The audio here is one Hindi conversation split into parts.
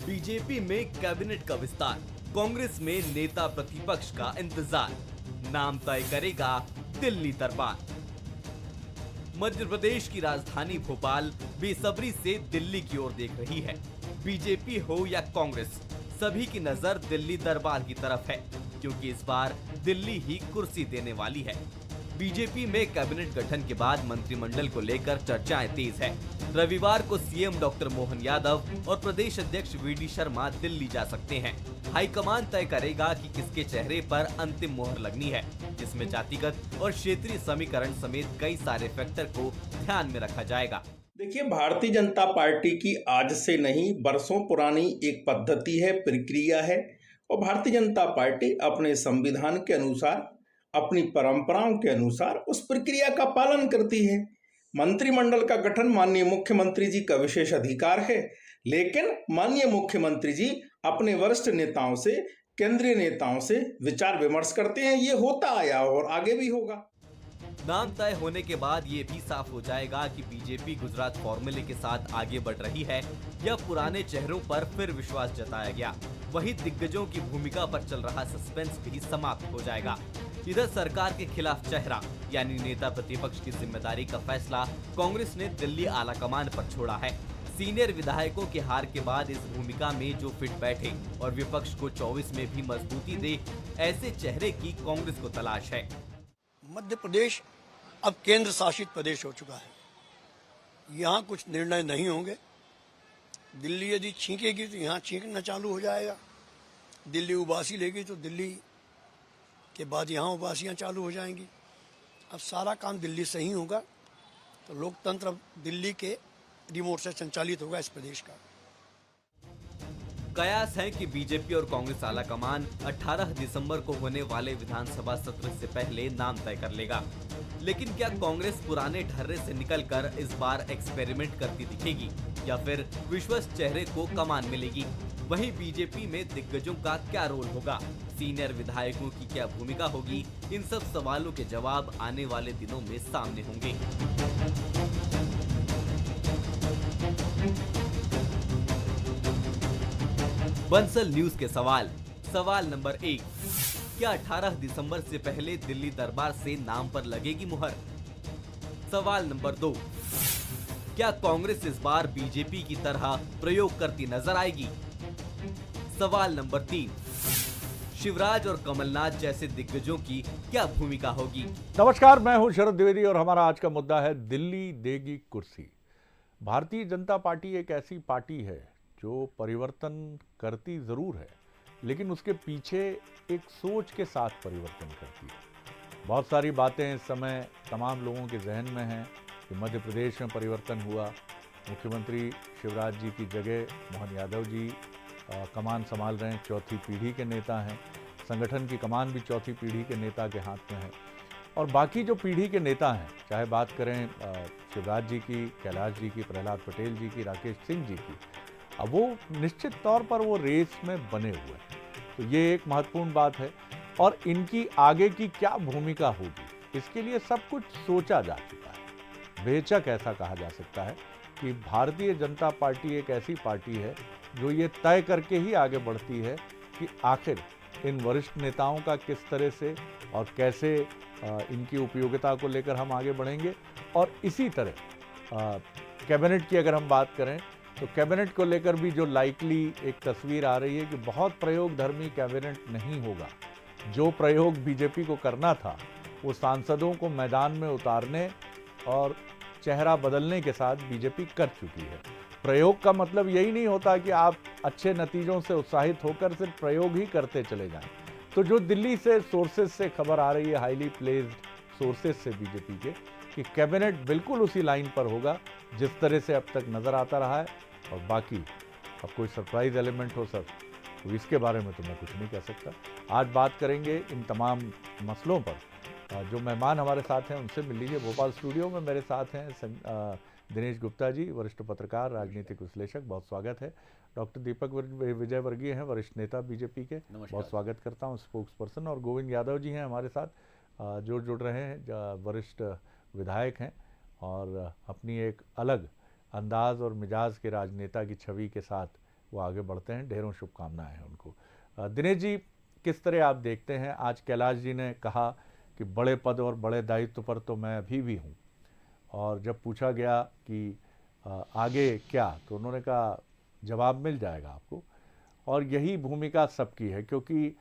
बीजेपी में कैबिनेट का विस्तार, कांग्रेस में नेता प्रतिपक्ष का इंतजार, नाम तय करेगा दिल्ली दरबार। मध्य प्रदेश की राजधानी भोपाल बेसब्री से दिल्ली की ओर देख रही है। बीजेपी हो या कांग्रेस, सभी की नजर दिल्ली दरबार की तरफ है, क्योंकि इस बार दिल्ली ही कुर्सी देने वाली है। बीजेपी में कैबिनेट गठन के बाद मंत्रिमंडल को लेकर चर्चाएं तेज है। रविवार को सीएम डॉक्टर मोहन यादव और प्रदेश अध्यक्ष वीडी शर्मा दिल्ली जा सकते हैं। हाईकमान तय करेगा कि किसके चेहरे पर अंतिम मोहर लगनी है, जिसमें जातिगत और क्षेत्रीय समीकरण समेत कई सारे फैक्टर को ध्यान में रखा जाएगा। देखिए, भारतीय जनता पार्टी की आज से नहीं बरसों पुरानी एक पद्धति है, प्रक्रिया है। और भारतीय जनता पार्टी अपने संविधान के अनुसार, अपनी परंपराओं के अनुसार उस प्रक्रिया का पालन करती है। मंत्रिमंडल का गठन माननीय मुख्यमंत्री जी का विशेष अधिकार है, लेकिन माननीय मुख्यमंत्री जी अपने वरिष्ठ नेताओं से, केंद्रीय नेताओं से विचार विमर्श करते हैं। ये होता आया और आगे भी होगा। नाम तय होने के बाद ये भी साफ हो जाएगा कि बीजेपी गुजरात फॉर्मूले के साथ आगे बढ़ रही है या पुराने चेहरों पर फिर विश्वास जताया गया। वहीं दिग्गजों की भूमिका पर चल रहा सस्पेंस भी समाप्त हो जाएगा। इधर सरकार के खिलाफ चेहरा यानी नेता प्रतिपक्ष की जिम्मेदारी का फैसला कांग्रेस ने दिल्ली आलाकमान पर छोड़ा है। सीनियर विधायकों के हार के बाद इस भूमिका में जो फिट बैठे और विपक्ष को 24 में भी मजबूती दे, ऐसे चेहरे की कांग्रेस को तलाश है। मध्य प्रदेश अब केंद्र शासित प्रदेश हो चुका है। यहाँ कुछ निर्णय नहीं होंगे। दिल्ली यदि छींकेगी तो यहाँ छींकना चालू हो जाएगा। दिल्ली उबासी लेगी तो दिल्ली के बाद यहाँ उबासियाँ चालू हो जाएंगी। अब सारा काम दिल्ली से ही होगा, तो लोकतंत्र अब दिल्ली के रिमोट से संचालित होगा इस प्रदेश का। कयास है कि बीजेपी और कांग्रेस आलाकमान 18 दिसंबर को होने वाले विधानसभा सत्र से पहले नाम तय कर लेगा। लेकिन क्या कांग्रेस पुराने ढर्रे से निकलकर इस बार एक्सपेरिमेंट करती दिखेगी या फिर विश्वस्त चेहरे को कमान मिलेगी? वहीं बीजेपी में दिग्गजों का क्या रोल होगा, सीनियर विधायकों की क्या भूमिका होगी, इन सब सवालों के जवाब आने वाले दिनों में सामने होंगे। बंसल न्यूज के सवाल नंबर 1, क्या 18 दिसंबर से पहले दिल्ली दरबार से नाम पर लगेगी मुहर? सवाल नंबर 2, क्या कांग्रेस इस बार बीजेपी की तरह प्रयोग करती नजर आएगी? सवाल नंबर 3, शिवराज और कमलनाथ जैसे दिग्गजों की क्या भूमिका होगी? नमस्कार, मैं हूं शरद द्विवेदी और हमारा आज का मुद्दा है दिल्ली देगी कुर्सी। भारतीय जनता पार्टी एक ऐसी पार्टी है जो परिवर्तन करती जरूर है, लेकिन उसके पीछे एक सोच के साथ परिवर्तन करती है। बहुत सारी बातें इस समय तमाम लोगों के जहन में हैं कि मध्य प्रदेश में परिवर्तन हुआ, मुख्यमंत्री शिवराज जी की जगह मोहन यादव जी कमान संभाल रहे हैं, चौथी पीढ़ी के नेता हैं, संगठन की कमान भी चौथी पीढ़ी के नेता के हाथ में है। और बाकी जो पीढ़ी के नेता हैं, चाहे बात करें शिवराज जी की, कैलाश जी की, प्रहलाद पटेल जी की, राकेश सिंह जी की, अब वो निश्चित तौर पर वो रेस में बने हुए हैं। तो ये एक महत्वपूर्ण बात है। और इनकी आगे की क्या भूमिका होगी, इसके लिए सब कुछ सोचा जा चुका है। बेशक ऐसा कहा जा सकता है कि भारतीय जनता पार्टी एक ऐसी पार्टी है जो ये तय करके ही आगे बढ़ती है कि आखिर इन वरिष्ठ नेताओं का किस तरह से और कैसे इनकी उपयोगिता को लेकर हम आगे बढ़ेंगे। और इसी तरह कैबिनेट की अगर हम बात करें तो कैबिनेट को लेकर भी जो लाइकली एक तस्वीर आ रही है कि बहुत प्रयोगधर्मी कैबिनेट नहीं होगा। जो प्रयोग बीजेपी को करना था वो सांसदों को मैदान में उतारने और चेहरा बदलने के साथ बीजेपी कर चुकी है। प्रयोग का मतलब यही नहीं होता कि आप अच्छे नतीजों से उत्साहित होकर सिर्फ प्रयोग ही करते चले जाएं। तो जो दिल्ली से सोर्सेज से खबर आ रही है, हाईली प्लेस्ड सोर्सेज से बीजेपी के, कि कैबिनेट बिल्कुल उसी लाइन पर होगा जिस तरह से अब तक नजर आता रहा है। और बाकी अब कोई सरप्राइज एलिमेंट हो सर, तो इसके बारे में तो मैं कुछ नहीं कह सकता। आज बात करेंगे इन तमाम मसलों पर। जो मेहमान हमारे साथ हैं उनसे मिल लीजिए। भोपाल स्टूडियो में मेरे साथ हैं दिनेश गुप्ता जी, वरिष्ठ पत्रकार, राजनीतिक विश्लेषक, बहुत स्वागत है। डॉक्टर दीपक विजय वर्गीय हैं, वरिष्ठ नेता बीजेपी के, बहुत स्वागत करता हूं, स्पोक्स पर्सन। और गोविंद यादव जी हैं हमारे साथ, जो जुड़ रहे हैं, वरिष्ठ विधायक हैं और अपनी एक अलग अंदाज और मिजाज के राजनेता की छवि के साथ वो आगे बढ़ते हैं। ढेरों शुभकामनाएं हैं उनको। दिनेश जी, किस तरह आप देखते हैं, आज कैलाश जी ने कहा कि बड़े पद और बड़े दायित्व पर तो मैं अभी भी हूँ, और जब पूछा गया कि आगे क्या, तो उन्होंने कहा जवाब मिल जाएगा आपको। और यही भूमिका सबकी है, क्योंकि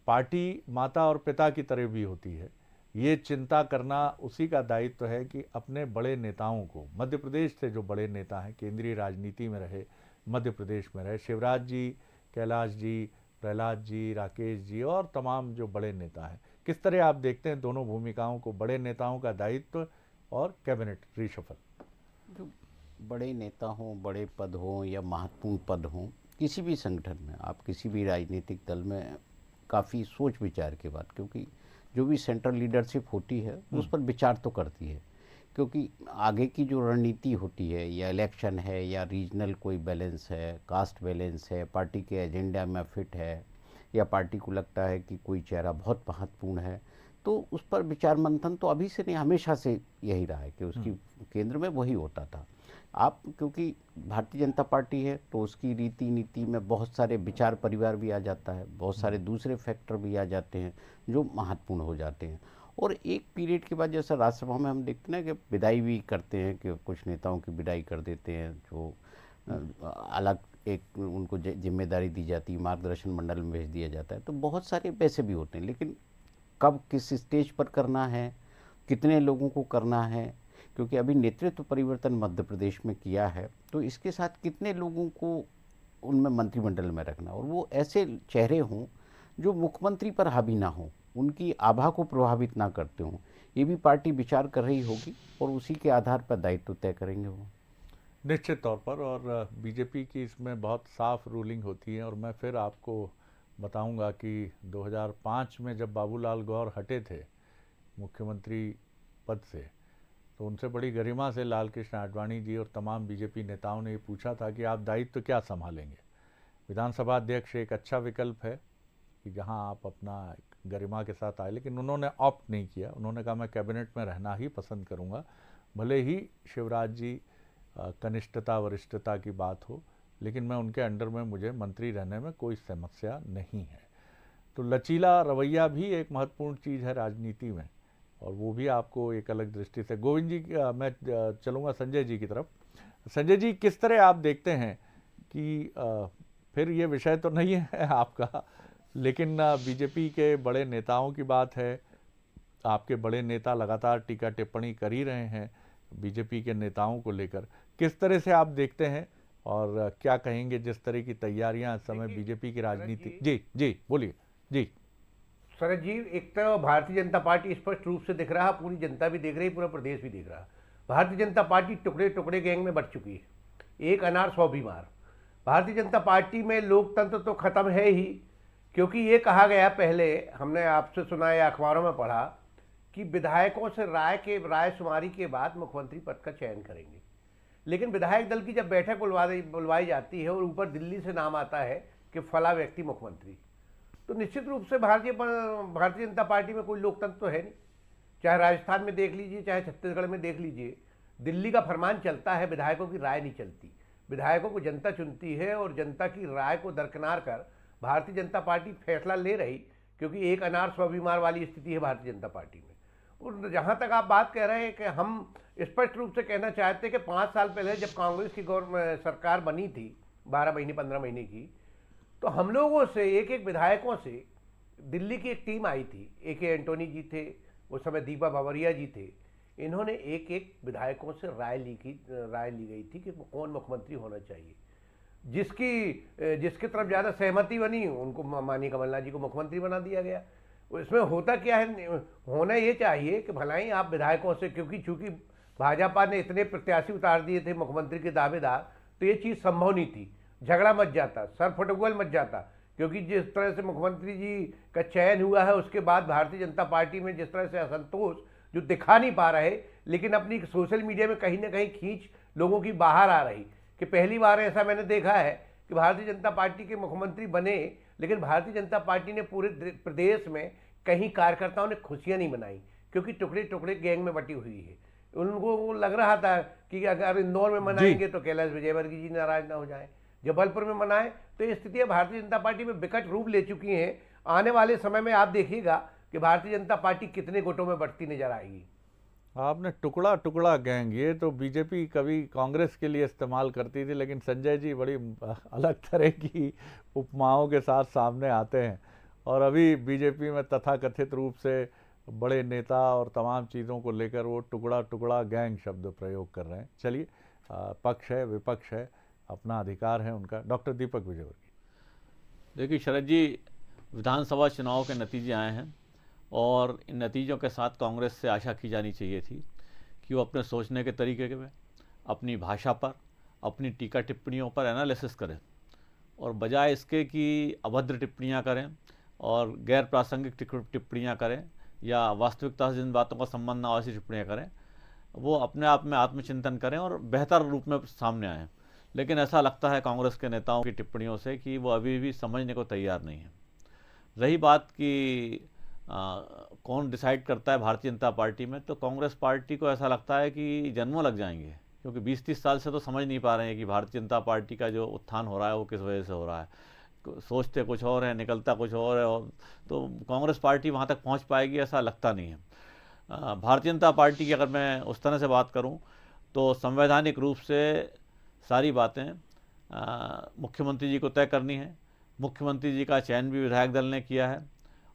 पार्टी माता और पिता की तरह भी होती है। ये चिंता करना उसी का दायित्व है कि अपने बड़े नेताओं को, मध्य प्रदेश से जो बड़े नेता हैं, केंद्रीय राजनीति में रहे, मध्य प्रदेश में रहे, शिवराज जी, कैलाश जी, प्रहलाद जी, राकेश जी और तमाम जो बड़े नेता हैं, किस तरह आप देखते हैं दोनों भूमिकाओं को, बड़े नेताओं का दायित्व और कैबिनेट रिशफल? जो बड़े नेता हों, बड़े पद हों या महत्वपूर्ण पद हों, किसी भी संगठन में, आप किसी भी राजनीतिक दल में काफ़ी सोच विचार के बाद, क्योंकि जो भी सेंट्रल लीडरशिप होती है उस पर विचार तो करती है, क्योंकि आगे की जो रणनीति होती है, या इलेक्शन है या रीजनल कोई बैलेंस है, कास्ट बैलेंस है, पार्टी के एजेंडा में फिट है, या पार्टी को लगता है कि कोई चेहरा बहुत महत्वपूर्ण है, तो उस पर विचार मंथन तो अभी से नहीं, हमेशा से यही रहा है कि उसकी केंद्र में वही होता था। आप क्योंकि भारतीय जनता पार्टी है तो उसकी रीति नीति में बहुत सारे विचार परिवार भी आ जाता है, बहुत सारे दूसरे फैक्टर भी आ जाते हैं जो महत्वपूर्ण हो जाते हैं। और एक पीरियड के बाद, जैसा राज्यसभा में हम देखते हैं कि विदाई भी करते हैं, कि कुछ नेताओं की विदाई कर देते हैं, जो अलग एक उनको जिम्मेदारी दी जाती है, मार्गदर्शन मंडल में भेज दिया जाता है, तो बहुत सारे वैसे भी होते हैं। लेकिन कब किस स्टेज पर करना है, कितने लोगों को करना है, क्योंकि अभी नेतृत्व परिवर्तन मध्य प्रदेश में किया है, तो इसके साथ कितने लोगों को उनमें मंत्रिमंडल में रखना, और वो ऐसे चेहरे हों जो मुख्यमंत्री पर हावी ना हो, उनकी आभा को प्रभावित ना करते हों, ये भी पार्टी विचार कर रही होगी और उसी के आधार पर दायित्व तय करेंगे वो। निश्चित तौर पर। और बीजेपी की इसमें बहुत साफ रूलिंग होती है। और मैं फिर आपको बताऊंगा कि 2005 में जब बाबूलाल गौर हटे थे मुख्यमंत्री पद से, तो उनसे बड़ी गरिमा से लाल कृष्ण आडवाणी जी और तमाम बीजेपी नेताओं ने ये पूछा था कि आप दायित्व क्या संभालेंगे। विधानसभा अध्यक्ष एक अच्छा विकल्प है कि जहां आप अपना गरिमा के साथ आए, लेकिन उन्होंने ऑप्ट नहीं किया। उन्होंने कहा मैं कैबिनेट में रहना ही पसंद करूंगा, भले ही शिवराज जी कनिष्ठता वरिष्ठता की बात हो, लेकिन मैं उनके अंडर में, मुझे मंत्री रहने में कोई समस्या नहीं है। तो लचीला रवैया भी एक महत्वपूर्ण चीज़ है राजनीति में, और वो भी आपको एक अलग दृष्टि से। गोविंद जी, मैं चलूँगा संजय जी की तरफ। संजय जी, किस तरह आप देखते हैं कि फिर ये विषय तो नहीं है आपका, लेकिन बीजेपी के बड़े नेताओं की बात है, आपके बड़े नेता लगातार टीका टिप्पणी कर ही रहे हैं बीजेपी के नेताओं को लेकर, किस तरह से आप देखते हैं और क्या कहेंगे जिस तरह की तैयारियां इस समय बीजेपी की राजनीति? जी जी बोलिए जी। शरद जी, एक तो भारतीय जनता पार्टी स्पष्ट रूप से दिख रहा है, पूरी जनता भी देख रही है, पूरा प्रदेश भी देख रहा है। भारतीय जनता पार्टी टुकड़े टुकड़े गैंग में बट चुकी है, एक अनार 100 बीमार। भारतीय जनता पार्टी में लोकतंत्र तो खत्म है ही, क्योंकि ये कहा गया पहले, हमने आपसे सुना या अखबारों में पढ़ा, कि विधायकों से राय शुमारी के बाद मुख्यमंत्री पद का चयन करेंगे। लेकिन विधायक दल की जब बैठक बुलवाई जाती है और ऊपर दिल्ली से नाम आता है कि फला व्यक्ति मुख्यमंत्री, तो निश्चित रूप से भारतीय जनता पार्टी में कोई लोकतंत्र तो है नहीं। चाहे राजस्थान में देख लीजिए, चाहे छत्तीसगढ़ में देख लीजिए, दिल्ली का फरमान चलता है, विधायकों की राय नहीं चलती। विधायकों को जनता चुनती है और जनता की राय को दरकिनार कर भारतीय जनता पार्टी फैसला ले रही, क्योंकि एक अनार 100 बीमार वाली स्थिति है भारतीय जनता पार्टी में। और जहाँ तक आप बात कह रहे हैं कि हम स्पष्ट रूप से कहना चाहते हैं कि 5 साल पहले जब कांग्रेस की सरकार बनी थी, 12 महीने 15 महीने की, तो हम लोगों से एक एक विधायकों से दिल्ली की एक टीम आई थी, AK एंटोनी जी थे, उस समय दीपा बावरिया जी थे, इन्होंने एक एक विधायकों से राय ली गई थी कि कौन मुख्यमंत्री होना चाहिए। जिसकी तरफ ज़्यादा सहमति बनी उनको माननीय कमलनाथ जी को मुख्यमंत्री बना दिया गया। इसमें होता क्या है, होना ये चाहिए कि भलाई आप विधायकों से, क्योंकि चूंकि भाजपा ने इतने प्रत्याशी उतार दिए थे मुख्यमंत्री के दावेदार, तो ये चीज़ संभव नहीं थी। झगड़ा मच जाता, सर फटुगल मच जाता, क्योंकि जिस तरह से मुख्यमंत्री जी का चयन हुआ है उसके बाद भारतीय जनता पार्टी में जिस तरह से असंतोष जो दिखा नहीं पा रहे, लेकिन अपनी सोशल मीडिया में कहीं ना कहीं खींच लोगों की बाहर आ रही, कि पहली बार ऐसा मैंने देखा है कि भारतीय जनता पार्टी के मुख्यमंत्री बने, लेकिन भारतीय जनता पार्टी ने पूरे प्रदेश में कहीं कार्यकर्ताओं ने खुशियां नहीं मनाई, क्योंकि टुकड़े टुकड़े गैंग में बटी हुई है। उनको लग रहा था कि अगर इंदौर में मनाएंगे तो कैलाश विजयवर्गीय जी नाराज ना हो जाए, जबलपुर में मनाएं। तो ये स्थितियां भारतीय जनता पार्टी में विकट रूप ले चुकी हैं। आने वाले समय में आप देखिएगा कि भारतीय जनता पार्टी कितने गुटों में बढ़ती नजर आएगी। आपने टुकड़ा टुकड़ा गैंग, ये तो बीजेपी कभी कांग्रेस के लिए इस्तेमाल करती थी, लेकिन संजय जी बड़ी अलग तरह की उपमाओं के साथ सामने आते हैं और अभी बीजेपी में तथाकथित रूप से बड़े नेता और तमाम चीज़ों को लेकर वो टुकड़ा टुकड़ा गैंग शब्द प्रयोग कर रहे हैं। चलिए, पक्ष है विपक्ष है, अपना अधिकार है उनका। डॉक्टर दीपक विजयवर्गीय। देखिए शरद जी, विधानसभा चुनाव के नतीजे आए हैं और इन नतीजों के साथ कांग्रेस से आशा की जानी चाहिए थी कि वो अपने सोचने के तरीके में, अपनी भाषा पर, अपनी टीका टिप्पणियों पर एनालिसिस करें और बजाय इसके कि अभद्र टिप्पणियां करें और गैर प्रासंगिक टिप्पणियां करें या वास्तविकता से जिन बातों का संबंध ना हो ऐसी टिप्पणियां करें, वो अपने आप में आत्मचिंतन करें और बेहतर रूप में सामने आएँ। लेकिन ऐसा लगता है कांग्रेस के नेताओं की टिप्पणियों से कि वो अभी भी समझने को तैयार नहीं है। रही बात कि कौन डिसाइड करता है भारतीय जनता पार्टी में, तो कांग्रेस पार्टी को ऐसा लगता है कि जन्मों लग जाएंगे, क्योंकि 20-30 साल से तो समझ नहीं पा रहे हैं कि भारतीय जनता पार्टी का जो उत्थान हो रहा है वो किस वजह से हो रहा है। सोचते कुछ और है, निकलता कुछ और है, और तो कांग्रेस पार्टी वहाँ तक पहुँच पाएगी ऐसा लगता नहीं है। भारतीय जनता पार्टी की अगर मैं उस तरह से बात करूँ तो संवैधानिक रूप से सारी बातें मुख्यमंत्री जी को तय करनी है। मुख्यमंत्री जी का चयन भी विधायक दल ने किया है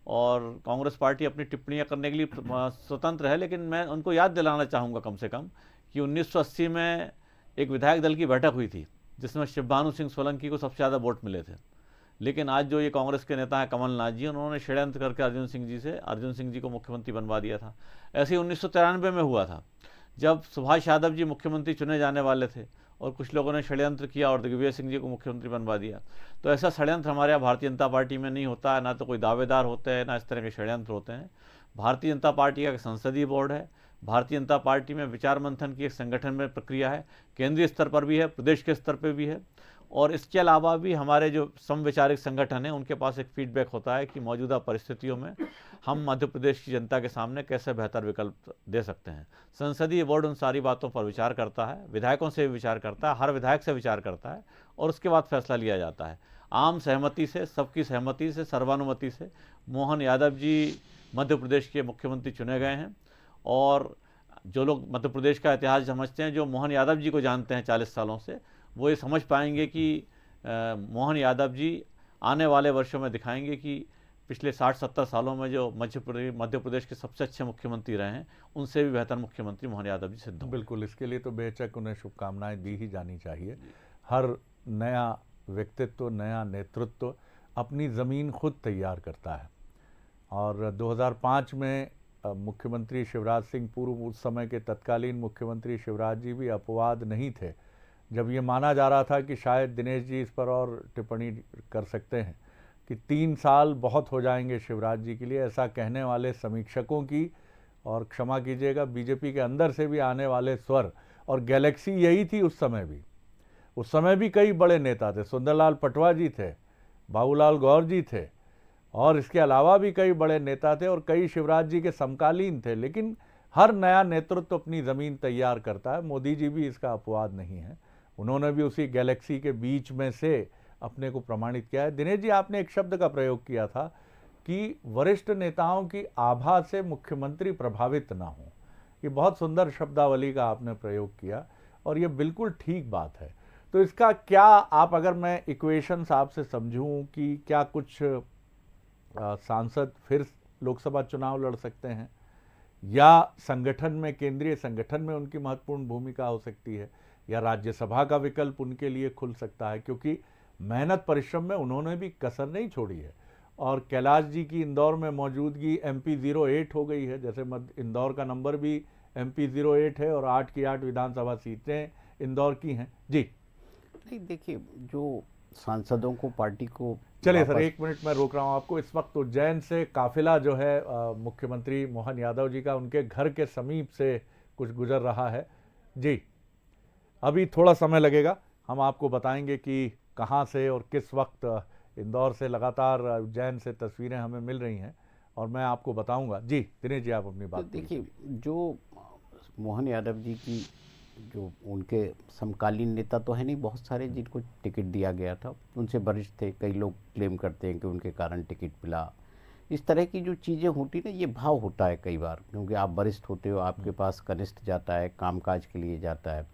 और कांग्रेस पार्टी अपनी टिप्पणियां करने के लिए स्वतंत्र है। लेकिन मैं उनको याद दिलाना चाहूँगा कम से कम कि 1980 में एक विधायक दल की बैठक हुई थी जिसमें शिवभानु सिंह सोलंकी को सबसे ज़्यादा वोट मिले थे। लेकिन आज जो ये कांग्रेस के नेता हैं कमलनाथ जी, उन्होंने षड्यंत्र करके अर्जुन सिंह जी को मुख्यमंत्री बनवा दिया था। ऐसे ही 1993 में हुआ था जब सुभाष यादव जी मुख्यमंत्री चुने जाने वाले थे और कुछ लोगों ने षड्यंत्र किया और दिग्विजय सिंह जी को मुख्यमंत्री बनवा दिया। तो ऐसा षड्यंत्र हमारे यहाँ भारतीय जनता पार्टी में नहीं होता है, ना तो कोई दावेदार होते हैं, ना इस तरह के षड्यंत्र होते हैं। भारतीय जनता पार्टी का एक संसदीय बोर्ड है। भारतीय जनता पार्टी में विचार मंथन की एक संगठन में प्रक्रिया है, केंद्रीय स्तर पर भी है, प्रदेश के स्तर पर भी है, और इसके अलावा भी हमारे जो समविचारिक संगठन हैं उनके पास एक फीडबैक होता है कि मौजूदा परिस्थितियों में हम मध्य प्रदेश की जनता के सामने कैसे बेहतर विकल्प दे सकते हैं। संसदीय बोर्ड उन सारी बातों पर विचार करता है, विधायकों से भी विचार करता है, हर विधायक से विचार करता है और उसके बाद फैसला लिया जाता है आम सहमति से, सबकी सहमति से, सर्वानुमति से। मोहन यादव जी मध्य प्रदेश के मुख्यमंत्री चुने गए हैं और जो लोग मध्य प्रदेश का इतिहास समझते हैं, जो मोहन यादव जी को जानते हैं 40 सालों से, वो ये समझ पाएंगे कि मोहन यादव जी आने वाले वर्षों में दिखाएंगे कि पिछले 60-70 सालों में जो मध्य प्रदेश के सबसे अच्छे मुख्यमंत्री रहे हैं उनसे भी बेहतर मुख्यमंत्री मोहन यादव जी सिद्ध होंगे। बिल्कुल, इसके लिए तो बेशक उन्हें शुभकामनाएं दी ही जानी चाहिए। हर नया व्यक्तित्व, नया नेतृत्व अपनी ज़मीन खुद तैयार करता है और 2005 में मुख्यमंत्री शिवराज सिंह पूर्व, उस समय के तत्कालीन मुख्यमंत्री शिवराज जी भी अपवाद नहीं थे, जब ये माना जा रहा था कि शायद दिनेश जी इस पर और टिप्पणी कर सकते हैं कि 3 साल बहुत हो जाएंगे शिवराज जी के लिए। ऐसा कहने वाले समीक्षकों की, और क्षमा कीजिएगा बीजेपी के अंदर से भी आने वाले स्वर और गैलेक्सी यही थी उस समय भी। उस समय भी कई बड़े नेता थे, सुंदरलाल पटवा जी थे, बाबूलाल गौर जी थे और इसके अलावा भी कई बड़े नेता थे और कई शिवराज जी के समकालीन थे। लेकिन हर नया नेतृत्व अपनी ज़मीन तैयार करता है। मोदी जी भी इसका अपवाद नहीं है, उन्होंने भी उसी गैलेक्सी के बीच में से अपने को प्रमाणित किया है। दिनेश जी, आपने एक शब्द का प्रयोग किया था कि वरिष्ठ नेताओं की आभा से मुख्यमंत्री प्रभावित ना हो। ये बहुत सुंदर शब्दावली का आपने प्रयोग किया और ये बिल्कुल ठीक बात है। तो इसका क्या, आप अगर मैं इक्वेशंस आपसे समझूं कि क्या कुछ सांसद फिर लोकसभा चुनाव लड़ सकते हैं या संगठन में, केंद्रीय संगठन में उनकी महत्वपूर्ण भूमिका हो सकती है या राज्यसभा का विकल्प उनके लिए खुल सकता है, क्योंकि मेहनत परिश्रम में उन्होंने भी कसर नहीं छोड़ी है। और कैलाश जी की इंदौर में मौजूदगी MP 08 हो गई है, जैसे इंदौर का नंबर भी MP 08 है और 8 की 8 विधानसभा सीटें इंदौर की हैं। जी नहीं, देखिए, जो सांसदों को, पार्टी को, चलिए सर 1 मिनट मैं रोक रहा हूँ आपको। इस वक्त उज्जैन से काफिला जो है मुख्यमंत्री मोहन यादव जी का, उनके घर के समीप से कुछ गुजर रहा है। जी, अभी थोड़ा समय लगेगा, हम आपको बताएंगे कि कहाँ से और किस वक्त इंदौर से लगातार उज्जैन से तस्वीरें हमें मिल रही हैं और मैं आपको बताऊंगा। जी दिनेश जी, आप अपनी बात। देखिए, जो मोहन यादव जी की जो उनके समकालीन नेता तो है नहीं, बहुत सारे जिनको टिकट दिया गया था उनसे वरिष्ठ थे। कई लोग क्लेम करते हैं कि उनके कारण टिकट मिला। इस तरह की जो चीज़ें होती ना, ये भाव होता है कई बार, क्योंकि आप वरिष्ठ होते हो, आपके पास कनिष्ठ जाता है, कामकाज के लिए जाता है,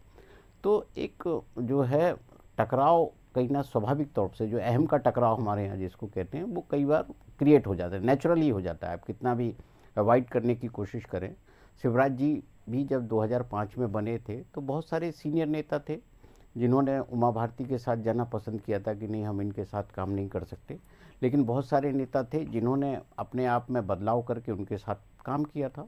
तो एक जो है टकराव कहीं ना स्वाभाविक तौर से, जो अहम का टकराव हमारे यहाँ जिसको कहते हैं, वो कई बार क्रिएट हो जाता है, नेचुरली हो जाता है, आप कितना भी अवॉइड करने की कोशिश करें। शिवराज जी भी जब 2005 में बने थे तो बहुत सारे सीनियर नेता थे जिन्होंने उमा भारती के साथ जाना पसंद किया था कि नहीं, हम इनके साथ काम नहीं कर सकते, लेकिन बहुत सारे नेता थे जिन्होंने अपने आप में बदलाव करके उनके साथ काम किया था।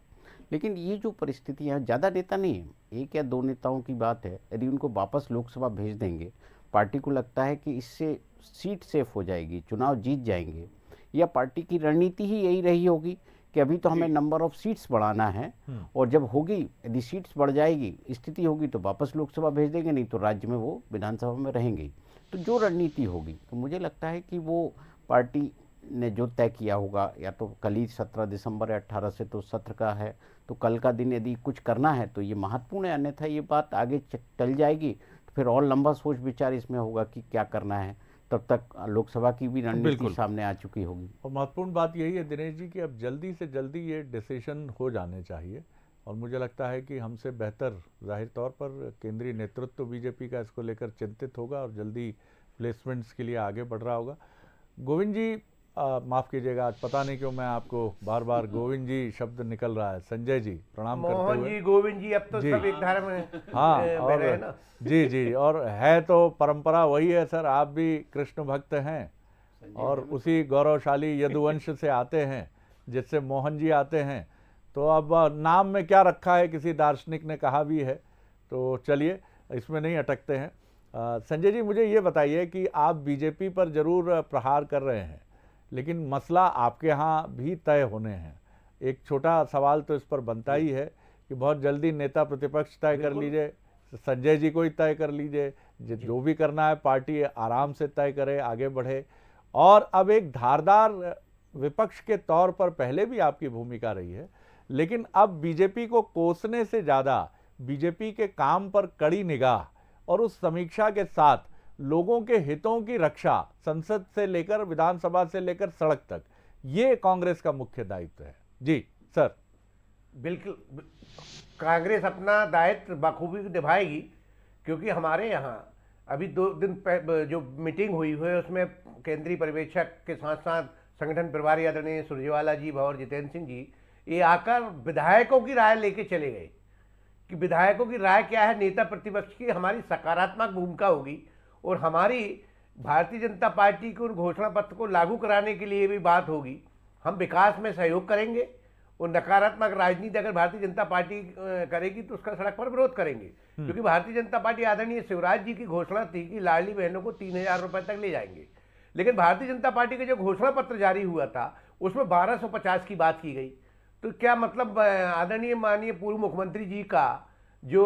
लेकिन ये जो परिस्थिति है, ज़्यादा नेता नहीं है, 1 या 2 नेताओं की बात है, यदि उनको वापस लोकसभा भेज देंगे, पार्टी को लगता है कि इससे सीट सेफ हो जाएगी, चुनाव जीत जाएंगे, या पार्टी की रणनीति ही यही रही होगी कि अभी तो हमें नंबर ऑफ सीट्स बढ़ाना है, और जब होगी, यदि सीट्स बढ़ जाएगी, स्थिति होगी तो वापस लोकसभा भेज देंगे, नहीं तो राज्य में वो विधानसभा में रहेंगे। तो जो रणनीति होगी, तो मुझे लगता है कि वो पार्टी ने जो तय किया होगा, या तो कल ही 17 दिसंबर या 18 से तो सत्र का है, तो कल का दिन यदि कुछ करना है तो ये महत्वपूर्ण है, अन्यथा ये बात आगे टल जाएगी, तो फिर और लंबा सोच विचार इसमें होगा कि क्या करना है। तब तक लोकसभा की भी रणनीति सामने आ चुकी होगी। और महत्वपूर्ण बात यही है दिनेश जी कि अब जल्दी से जल्दी ये डिसीजन हो जाने चाहिए, और मुझे लगता है कि हमसे बेहतर जाहिर तौर पर केंद्रीय नेतृत्व बीजेपी का इसको लेकर चिंतित होगा और जल्दी प्लेसमेंट्स के लिए आगे बढ़ रहा होगा। गोविंद जी, माफ़ कीजिएगा, आज पता नहीं क्यों मैं आपको बार बार गोविंद जी शब्द निकल रहा है। संजय जी प्रणाम करते हुए। मोहन जी, गोविंद जी, अब तो जी। सब एक धारा में हाँ, बह रहे हैं और ना। जी जी, और है तो परंपरा वही है सर, आप भी कृष्ण भक्त हैं और उसी गौरवशाली यदुवंश से आते हैं जिससे मोहन जी आते हैं, तो अब नाम में क्या रखा है, किसी दार्शनिक ने कहा भी है, तो चलिए इसमें नहीं अटकते हैं। संजय जी, मुझे ये बताइए कि आप बीजेपी पर जरूर प्रहार कर रहे हैं, लेकिन मसला आपके यहाँ भी तय होने हैं। एक छोटा सवाल तो इस पर बनता ही है कि बहुत जल्दी नेता प्रतिपक्ष तय कर लीजिए, संजय जी को ही तय कर लीजिए, जो भी करना है पार्टी आराम से तय करे, आगे बढ़े। और अब एक धारदार विपक्ष के तौर पर पहले भी आपकी भूमिका रही है, लेकिन अब बीजेपी को कोसने से ज़्यादा बीजेपी के काम पर कड़ी निगाह और उस समीक्षा के साथ लोगों के हितों की रक्षा, संसद से लेकर विधानसभा से लेकर सड़क तक, ये कांग्रेस का मुख्य दायित्व है। जी सर। बिल्कुल, कांग्रेस अपना दायित्व बखूबी निभाएगी, क्योंकि हमारे यहाँ अभी 2 दिन जो मीटिंग हुई है उसमें केंद्रीय पर्यवेक्षक के साथ साथ संगठन प्रभारी आदरणीय सुरजेवाला जी और जितेंद्र सिंह जी, ये आकर विधायकों की राय लेके चले गए कि विधायकों की राय क्या है, नेता प्रतिपक्ष की हमारी सकारात्मक भूमिका होगी, और हमारी भारतीय जनता पार्टी के उन घोषणा पत्र को लागू कराने के लिए भी बात होगी। हम विकास में सहयोग करेंगे, और नकारात्मक राजनीति अगर भारतीय जनता पार्टी करेगी तो उसका सड़क पर विरोध करेंगे, क्योंकि भारतीय जनता पार्टी आदरणीय शिवराज जी की घोषणा थी कि लाडली बहनों को 3,000 रुपए तक ले जाएंगे, लेकिन भारतीय जनता पार्टी का जो घोषणा पत्र जारी हुआ था उसमें 1250 की बात की गई। तो क्या मतलब आदरणीय माननीय पूर्व मुख्यमंत्री जी का जो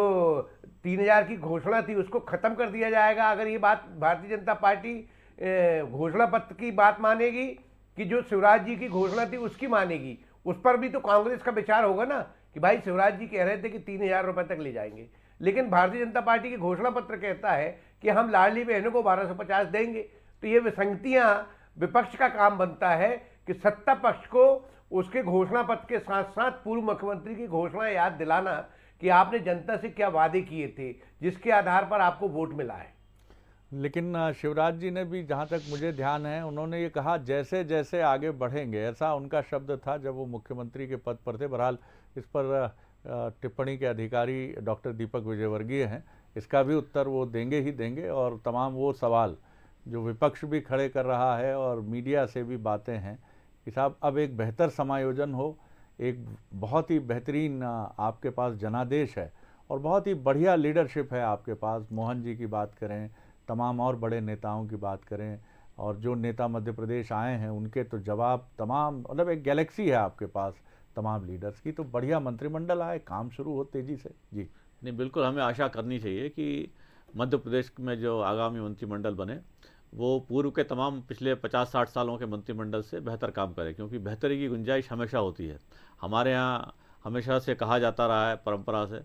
3,000 की घोषणा थी उसको खत्म कर दिया जाएगा अगर ये बात भारतीय जनता पार्टी घोषणा पत्र की बात मानेगी, कि जो शिवराज जी की घोषणा थी उसकी मानेगी? उस पर भी तो कांग्रेस का विचार होगा ना कि भाई शिवराज जी कह रहे थे कि 3,000 रुपए तक ले जाएंगे, लेकिन भारतीय जनता पार्टी की घोषणा पत्र कहता है कि हम लाडली बहनों को 1250 देंगे। तो ये विसंगतियां विपक्ष का काम बनता है कि सत्ता पक्ष को उसके घोषणा पत्र के साथ साथ पूर्व मुख्यमंत्री की घोषणा याद दिलाना कि आपने जनता से क्या वादे किए थे जिसके आधार पर आपको वोट मिला है। लेकिन शिवराज जी ने भी, जहाँ तक मुझे ध्यान है, उन्होंने ये कहा जैसे जैसे आगे बढ़ेंगे, ऐसा उनका शब्द था जब वो मुख्यमंत्री के पद पर थे। बहरहाल इस पर टिप्पणी के अधिकारी डॉक्टर दीपक विजयवर्गीय हैं, इसका भी उत्तर वो देंगे ही देंगे, और तमाम वो सवाल जो विपक्ष भी खड़े कर रहा है और मीडिया से भी बातें हैं कि साहब अब एक बेहतर समायोजन हो, एक बहुत ही बेहतरीन आपके पास जनादेश है और बहुत ही बढ़िया लीडरशिप है आपके पास। मोहन जी की बात करें, तमाम और बड़े नेताओं की बात करें, और जो नेता मध्य प्रदेश आए हैं उनके तो जवाब तमाम, मतलब एक गैलेक्सी है आपके पास तमाम लीडर्स की। तो बढ़िया मंत्रिमंडल आए, काम शुरू हो तेज़ी से। जी नहीं, बिल्कुल हमें आशा करनी चाहिए कि मध्य प्रदेश में जो आगामी मंत्रिमंडल बने वो पूर्व के तमाम पिछले 50-60 सालों के मंत्रिमंडल से बेहतर काम करे, क्योंकि बेहतरी की गुंजाइश हमेशा होती है। हमारे यहाँ हमेशा से कहा जाता रहा है परंपरा से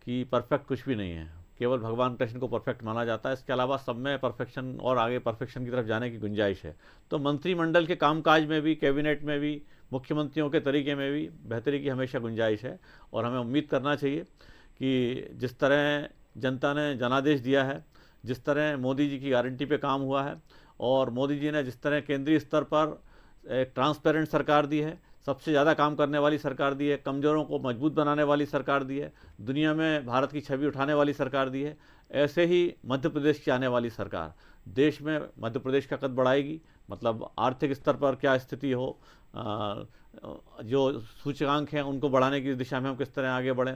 कि परफेक्ट कुछ भी नहीं है, केवल भगवान कृष्ण को परफेक्ट माना जाता है, इसके अलावा सब में परफेक्शन और आगे परफेक्शन की तरफ जाने की गुंजाइश है। तो मंत्रिमंडल के कामकाज में भी, कैबिनेट में भी, मुख्यमंत्रियों के तरीके में भी बेहतरी की हमेशा गुंजाइश है। और हमें उम्मीद करना चाहिए कि जिस तरह जनता ने जनादेश दिया है, जिस तरह मोदी जी की गारंटी पे काम हुआ है, और मोदी जी ने जिस तरह केंद्रीय स्तर पर एक ट्रांसपेरेंट सरकार दी है, सबसे ज़्यादा काम करने वाली सरकार दी है, कमज़ोरों को मजबूत बनाने वाली सरकार दी है, दुनिया में भारत की छवि उठाने वाली सरकार दी है, ऐसे ही मध्य प्रदेश की आने वाली सरकार देश में मध्य प्रदेश का कद बढ़ाएगी। मतलब आर्थिक स्तर पर क्या स्थिति हो, जो सूचकांक हैं उनको बढ़ाने की दिशा में हम किस तरह आगे बढ़ें,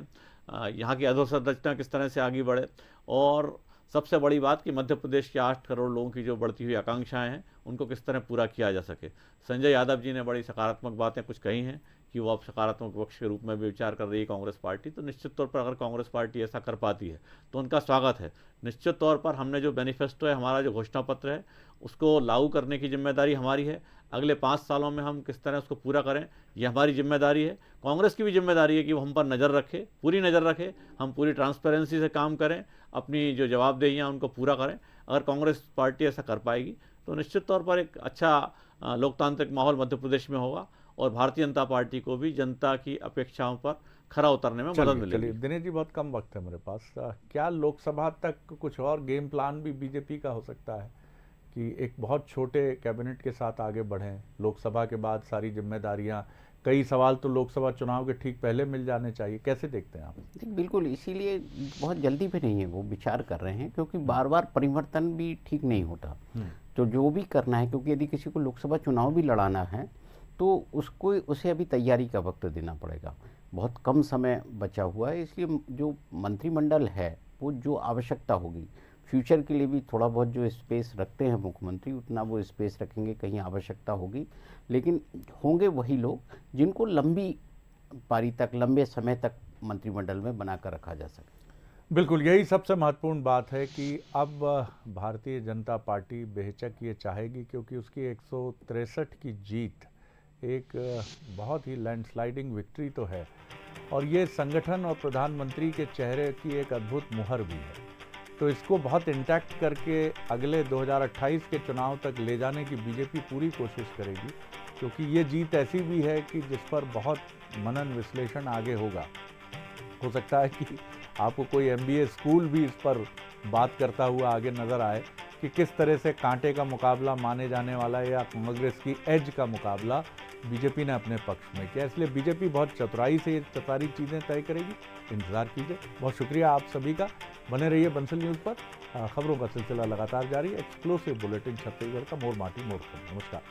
यहाँ की अधोसंरचना किस तरह से आगे बढ़े, और सबसे बड़ी बात कि मध्य प्रदेश के 8 करोड़ लोगों की जो बढ़ती हुई आकांक्षाएं हैं उनको किस तरह पूरा किया जा सके। संजय यादव जी ने बड़ी सकारात्मक बातें कुछ कही हैं कि वो अब सकारात्मक पक्ष के रूप में भी विचार कर रही है कांग्रेस पार्टी। तो निश्चित तौर पर अगर कांग्रेस पार्टी ऐसा कर पाती है तो उनका स्वागत है। निश्चित तौर पर हमने जो मैनिफेस्टो है, हमारा जो घोषणा पत्र है, उसको लागू करने की जिम्मेदारी हमारी है। अगले 5 सालों में हम किस तरह उसको पूरा करें, ये हमारी जिम्मेदारी है। कांग्रेस की भी जिम्मेदारी है कि वो हम पर नज़र रखे, पूरी नज़र रखे, हम पूरी ट्रांसपेरेंसी से काम करें, अपनी जो जवाबदेहियाँ उनको पूरा करें। अगर कांग्रेस पार्टी ऐसा कर पाएगी तो निश्चित तौर पर एक अच्छा लोकतांत्रिक माहौल मध्य प्रदेश में होगा और भारतीय जनता पार्टी को भी जनता की अपेक्षाओं पर खरा उतरने में मदद मिलेगी। चलिए दिनेश जी, बहुत कम वक्त है मेरे पास। क्या लोकसभा तक कुछ और गेम प्लान भी बीजेपी का हो सकता है कि एक बहुत छोटे कैबिनेट के साथ आगे बढ़ें? लोकसभा के बाद सारी जिम्मेदारियां, कई सवाल तो लोकसभा चुनाव के ठीक पहले मिल जाने चाहिए, कैसे देखते हैं आप? बिल्कुल, इसीलिए बहुत जल्दी पे नहीं है, वो विचार कर रहे हैं, क्योंकि बार बार परिवर्तन भी ठीक नहीं होता। तो जो भी करना है, क्योंकि यदि किसी को लोकसभा चुनाव भी लड़ाना है तो उसे अभी तैयारी का वक्त देना पड़ेगा। बहुत कम समय बचा हुआ है, इसलिए जो मंत्रिमंडल है वो जो आवश्यकता होगी, फ्यूचर के लिए भी थोड़ा बहुत जो स्पेस रखते हैं मुख्यमंत्री, उतना वो स्पेस रखेंगे, कहीं आवश्यकता होगी। लेकिन होंगे वही लोग जिनको लंबी पारी तक, लंबे समय तक मंत्रिमंडल में बनाकर रखा जा सके। बिल्कुल, यही सबसे महत्वपूर्ण बात है कि अब भारतीय जनता पार्टी बेहिचक ये चाहेगी, क्योंकि उसकी 163 की जीत एक बहुत ही लैंडस्लाइडिंग विक्ट्री तो है, और ये संगठन और प्रधानमंत्री के चेहरे की एक अद्भुत मुहर भी है। तो इसको बहुत इंटैक्ट करके अगले 2028 के चुनाव तक ले जाने की बीजेपी पूरी कोशिश करेगी, क्योंकि ये जीत ऐसी भी है कि जिस पर बहुत मनन विश्लेषण आगे होगा। हो सकता है कि आपको कोई MBA स्कूल भी इस पर बात करता हुआ आगे नज़र आए कि किस तरह से कांटे का मुकाबला माने जाने वाला है या कांग्रेस की एज का मुकाबला बीजेपी ने अपने पक्ष में किया। इसलिए बीजेपी बहुत चतुराई से ये सारी चीज़ें तय करेगी, इंतज़ार कीजिए। बहुत शुक्रिया आप सभी का। बने रहिए बंसल न्यूज़ पर। खबरों का सिलसिला लगातार जारी है। एक्सक्लूसिव बुलेटिन छत्तीसगढ़ का मोर माटी मोर खबर। नमस्कार।